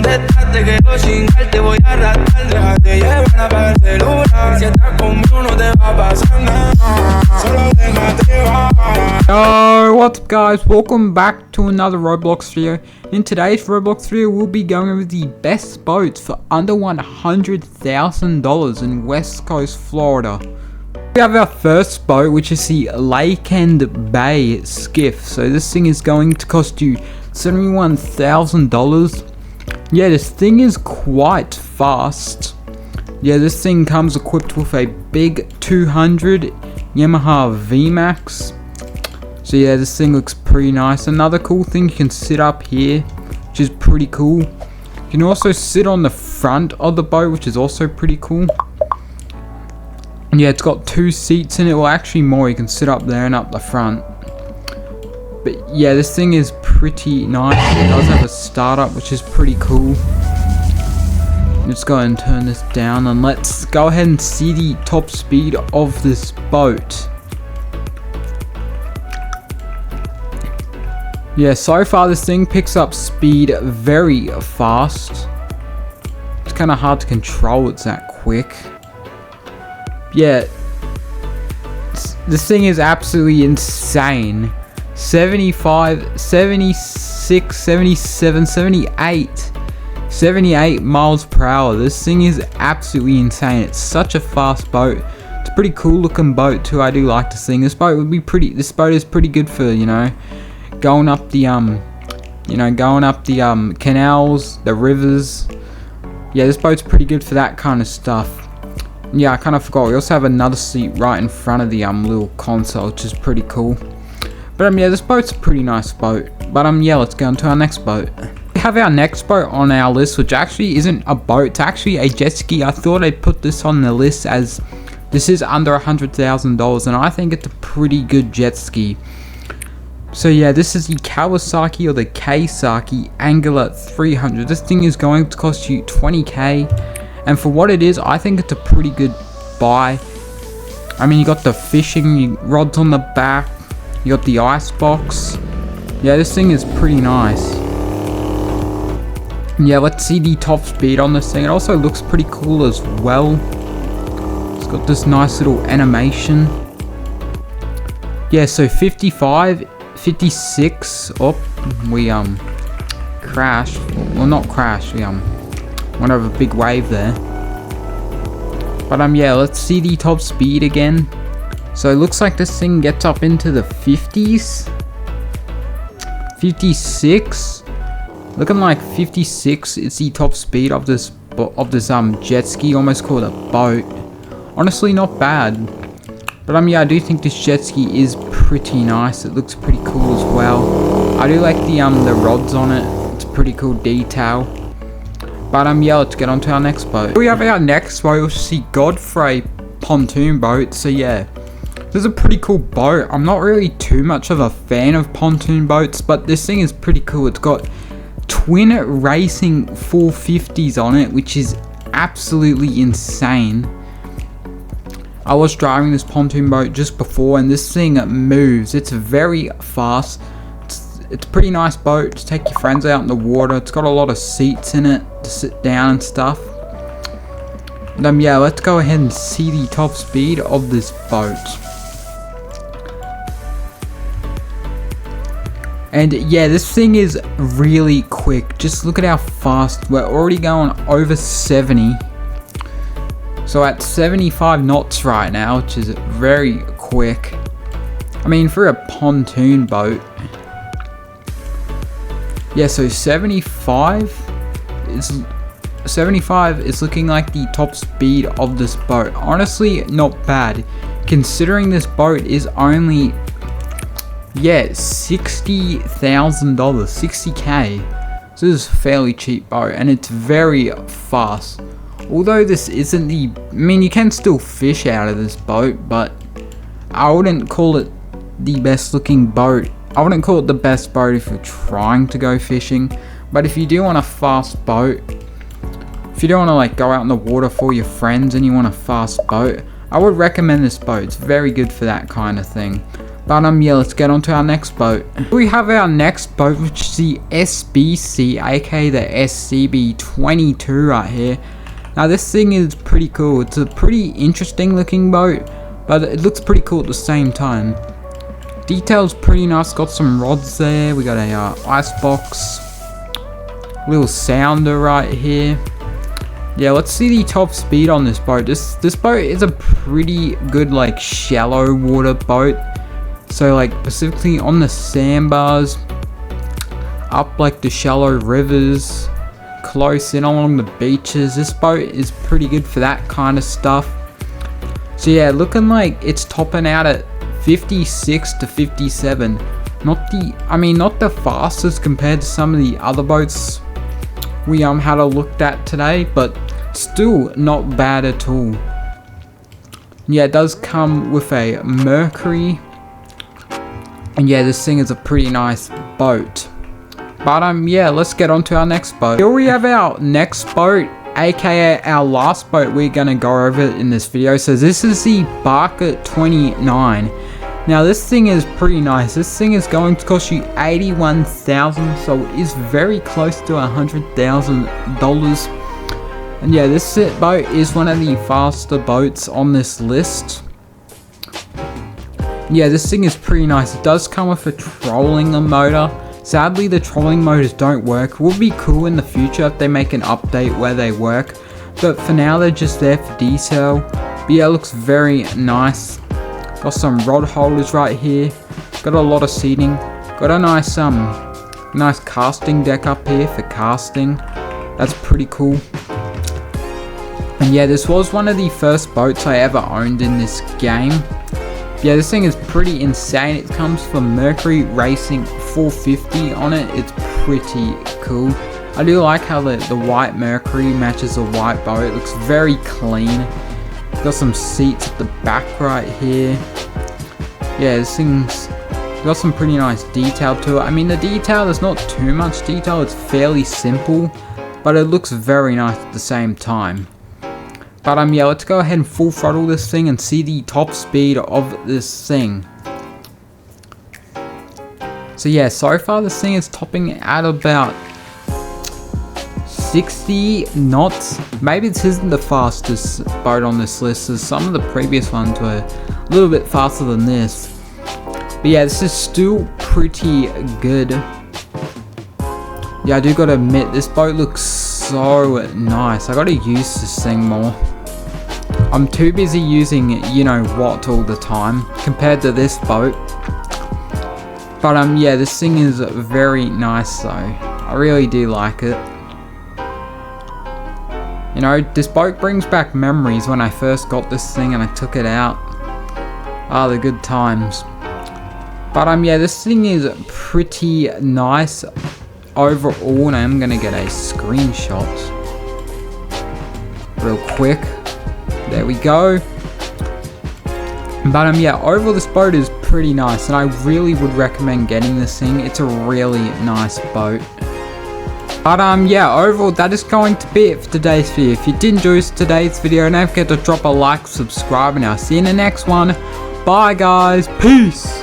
contestaste, quedo sin él, te voy a arrastrar. Déjate llevar, apaga el celular. Si estás conmigo no te va a pasar nada. Solo déjate llevar. Yo, what's up guys, welcome back to another Roblox video. In today's Roblox video, we'll be going over the best boats for under $100,000 in West Coast, Florida. We have our first boat, which is the Lake and Bay Skiff. So this thing is going to cost you $71,000. Yeah, this thing is quite fast. Yeah, this thing comes equipped with a big 200 Yamaha VMAX. So yeah, this thing looks pretty nice. Another cool thing, you can sit up here, which is pretty cool. You can also sit on the front of the boat, which is also pretty cool. And yeah, it's got 2 seats in it. Well, actually more, you can sit up there and up the front. But yeah, this thing is pretty nice. It does have a startup, which is pretty cool. Let's go ahead and turn this down, and let's go ahead and see the top speed of this boat. Yeah, so far this thing picks up speed very fast. It's kind of hard to control, it's that quick. Yeah, this thing is absolutely insane. 75, 76, 77, 78 miles per hour. This thing is absolutely insane. It's such a fast boat. It's a pretty cool looking boat too. I do like this thing. This boat is pretty good for, you know, going up the canals, the rivers. Yeah, this boat's pretty good for that kind of stuff. Yeah, I kind of forgot, we also have another seat right in front of the little console, which is pretty cool. But yeah, this boat's a pretty nice boat. But yeah, let's go on to our next boat. We have our next boat on our list, which actually isn't a boat, it's actually a jet ski. I thought I'd put this on the list as this is under $100,000, and I think it's a pretty good jet ski. So yeah, this is the Kawasaki or the Kawasaki Angular 300. This thing is going to cost you $20K, and for what it is, I think it's a pretty good buy. I mean, you got the fishing rods on the back, you got the ice box. Yeah, this thing is pretty nice. Yeah, let's see the top speed on this thing. It also looks pretty cool as well. It's got this nice little animation. Yeah, so 55, 56. Oh, we crashed. Well, not crashed. We went over a big wave there. But yeah, let's see the top speed again. So it looks like this thing gets up into the 50s. 56. Looking like 56. It's the top speed of this jet ski. Almost called a boat. Honestly, not bad. But yeah, I do think this jet ski is pretty nice. It looks pretty cool as well. I do like the rods on it. It's a pretty cool detail. But yeah, let's get on to our next boat. We have our next boat, which is the Godfrey Pontoon boat. So yeah, this is a pretty cool boat. I'm not really too much of a fan of pontoon boats, but this thing is pretty cool. It's got twin racing 450s on it, which is absolutely insane. I was driving this pontoon boat just before, and this thing moves. It's very fast. It's a pretty nice boat to take your friends out in the water. It's got a lot of seats in it to sit down and stuff. And yeah, let's go ahead and see the top speed of this boat. And yeah, this thing is really quick. Just look at how fast. We're already going over 70. So at 75 knots right now, which is very quick. I mean, for a pontoon boat. Yeah, so 75 is looking like the top speed of this boat. Honestly, not bad. Considering this boat is only, yeah, $60,000, 60K. So this is a fairly cheap boat, and it's very fast. Although this isn't the, I mean, you can still fish out of this boat, but I wouldn't call it the best looking boat. I wouldn't call it the best boat if you're trying to go fishing. But if you do want a fast boat, if you don't want to like go out in the water for your friends and you want a fast boat, I would recommend this boat. It's very good for that kind of thing. But yeah, let's get on to our next boat. We have our next boat, which is the SBC, aka the SCB-22 right here. Now this thing is pretty cool. It's a pretty interesting looking boat, but it looks pretty cool at the same time. Detail's pretty nice, got some rods there. We got a ice box, little sounder right here. Yeah, let's see the top speed on this boat. This boat is a pretty good like shallow water boat. So like specifically on the sandbars, up like the shallow rivers, close in along the beaches, this boat is pretty good for that kind of stuff. So yeah, looking like it's topping out at 56 to 57. Not the fastest compared to some of the other boats we had a look at today, but still not bad at all. Yeah, it does come with a Mercury. And yeah, this thing is a pretty nice boat. But yeah, let's get on to our next boat. Here we have our next boat, aka our last boat we're gonna go over in this video. So this is the Barker 29. Now this thing is pretty nice. This thing is going to cost you $81,000, so it is very close to $100,000. And yeah, this boat is one of the faster boats on this list. Yeah, this thing is pretty nice. It does come with a trolling motor. Sadly, the trolling motors don't work. It would be cool in the future if they make an update where they work, but for now they're just there for detail. But yeah, it looks very nice. Got some rod holders right here. Got a lot of seating. Got a nice nice casting deck up here for casting. That's pretty cool. And yeah, this was one of the first boats I ever owned in this game. Yeah, this thing is pretty insane. It comes from Mercury Racing 450 on it. It's pretty cool. I do like how the white Mercury matches the white boat. It looks very clean. Got some seats at the back right here. Yeah, this thing's got some pretty nice detail to it. I mean, the detail, there's not too much detail. It's fairly simple, but it looks very nice at the same time. But yeah, let's go ahead and full throttle this thing and see the top speed of this thing. So yeah, so far this thing is topping at about 60 knots. Maybe this isn't the fastest boat on this list, as some of the previous ones were a little bit faster than this. But yeah, this is still pretty good. Yeah, I do gotta admit, this boat looks so nice. I gotta use this thing more. I'm too busy using you know what all the time compared to this boat. But yeah, this thing is very nice though. I really do like it. You know, this boat brings back memories when I first got this thing and I took it out. Ah, the good times. But yeah, this thing is pretty nice overall, and I'm gonna get a screenshot real quick. There we go. But yeah, overall this boat is pretty nice, and I really would recommend getting this thing. It's a really nice boat. But yeah, overall that is going to be it for today's video. If you did enjoy today's video, don't forget to drop a like, subscribe, and I'll see you in the next one. Bye guys, peace.